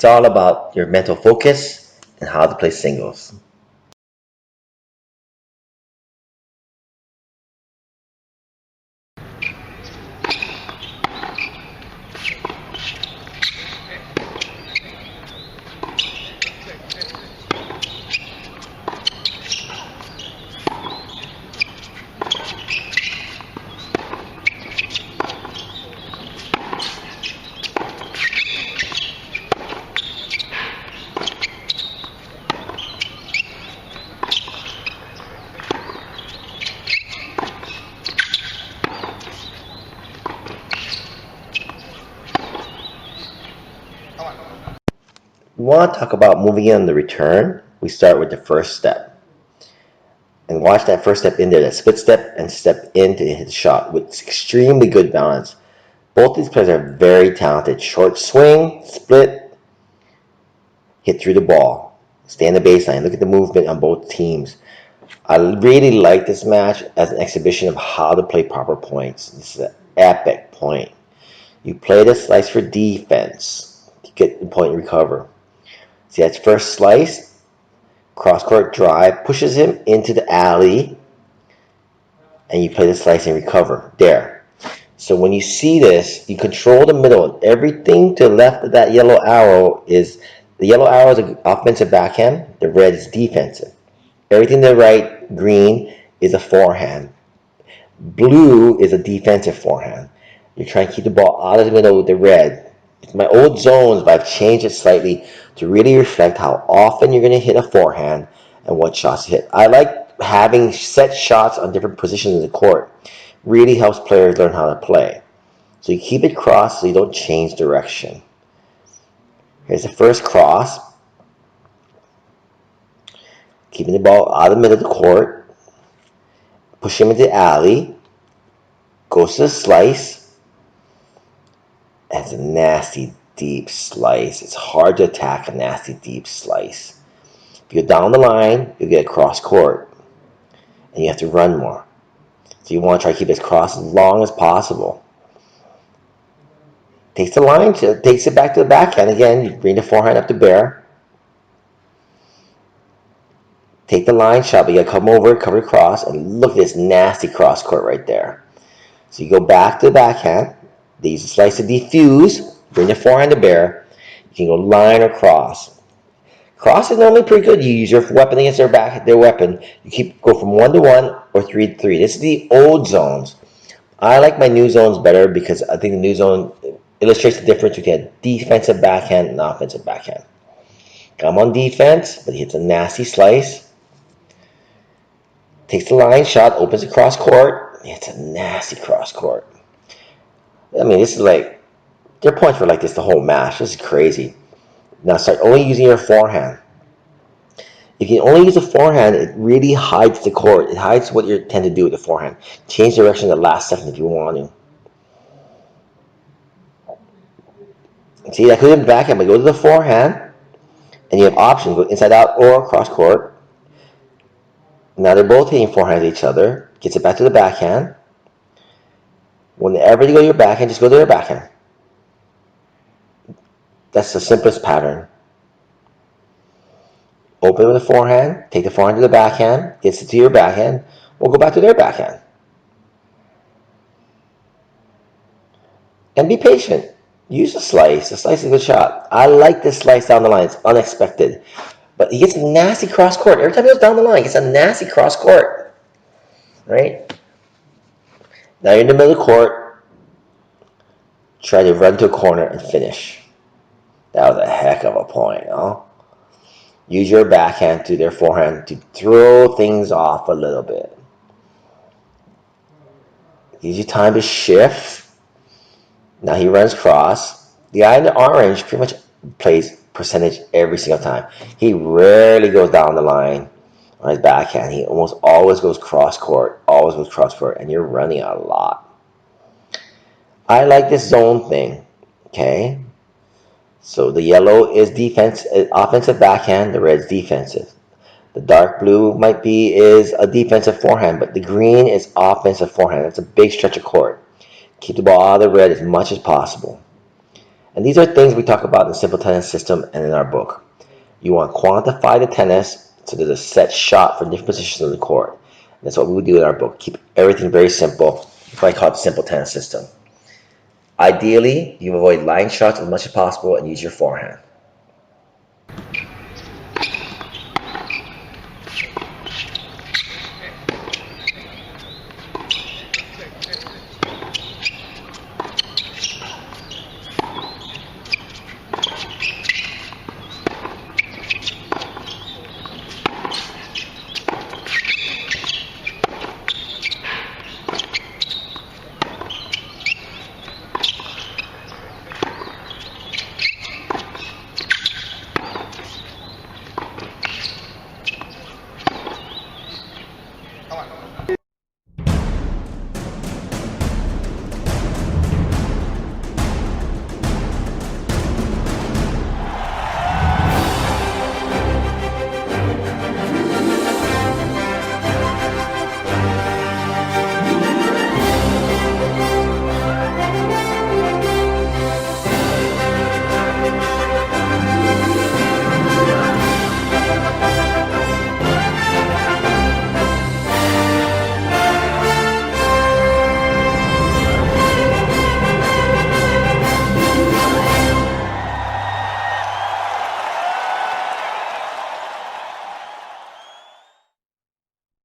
It's all about your mental focus and how to play singles. We want to talk about moving in on the return. We start with the first step. And watch that first step in there, that split step and step in to hit the shot with extremely good balance. Both these players are very talented. Short swing, split, hit through the ball. Stay on the baseline. Look at the movement on both teams. I really like this match as an exhibition of how to play proper points. This is an epic point. You play the slice for defense to get the point and recover. See, that's first slice, cross-court drive, pushes him into the alley, and you play the slice and recover. There. So when you see this, you control the middle. Everything to the left of that yellow arrow is, the yellow arrow is an offensive backhand, the red is defensive. Everything to the right, green, is a forehand. Blue is a defensive forehand. You're trying to keep the ball out of the middle with the red. It's my old zones, but I've changed it slightly to really reflect how often you're going to hit a forehand and what shots to hit. I like having set shots on different positions in the court. Really helps players learn how to play. So you keep it crossed so you don't change direction. Here's the first cross. Keeping the ball out of the middle of the court. Push him into the alley. Goes to the slice. That's a nasty deep slice. It's hard to attack a nasty deep slice. If you go down the line, you'll get a cross court. And you have to run more. So you want to try to keep this cross as long as possible. Takes the line, takes it back to the backhand. Again, you bring the forehand up to bear. Take the line shot, but you gotta come over, cover the cross, and look at this nasty cross court right there. So you go back to the backhand. They use the slice to defuse. Bring the forehand to bear. You can go line or cross. Cross is normally pretty good. You use your weapon against their weapon. You go from 1-to-1 or 3-to-3. This is the old zones. I like my new zones better because I think the new zone illustrates the difference between a defensive backhand and an offensive backhand. I'm on defense, but he hits a nasty slice. Takes the line shot, opens the cross court. It's a nasty cross court. I mean, this is like, their points were like this the whole match. This is crazy. Now start only using your forehand. If you only use a forehand, it really hides the court. It hides what you tend to do with the forehand. Change direction at the last second if you want to. See, that could have been backhand, but go to the forehand, and you have options. Go inside out or cross court. Now they're both hitting forehands at each other. Gets it back to the backhand. Whenever you go to your backhand, just go to their backhand. That's the simplest pattern. Open with the forehand, take the forehand to the backhand, gets it to your backhand, or go back to their backhand. And be patient. Use a slice. The slice is a good shot. I like this slice down the line. It's unexpected. But he gets a nasty cross court. Every time he goes down the line, he gets a nasty cross court. Right? Now you're in the middle of the court. Try to run to a corner and finish. That was a heck of a point, huh? Use your backhand to their forehand to throw things off a little bit. Gives you time to shift. Now he runs cross. The guy in the orange pretty much plays percentage every single time. He rarely goes down the line on his backhand. He almost always goes cross court. Always goes cross court. And you're running a lot. I like this zone thing. Okay. So the yellow is offensive backhand. The red is defensive. The dark blue is a defensive forehand, but the green is offensive forehand. That's a big stretch of court. Keep the ball out of the red as much as possible. And these are things we talk about in the Simple Tennis System and in our book. You want to quantify the tennis, so there's a set shot for different positions on the court. And that's what we would do in our book. Keep everything very simple. That's why I call it the Simple Tennis System. Ideally, you avoid line shots as much as possible and use your forehand.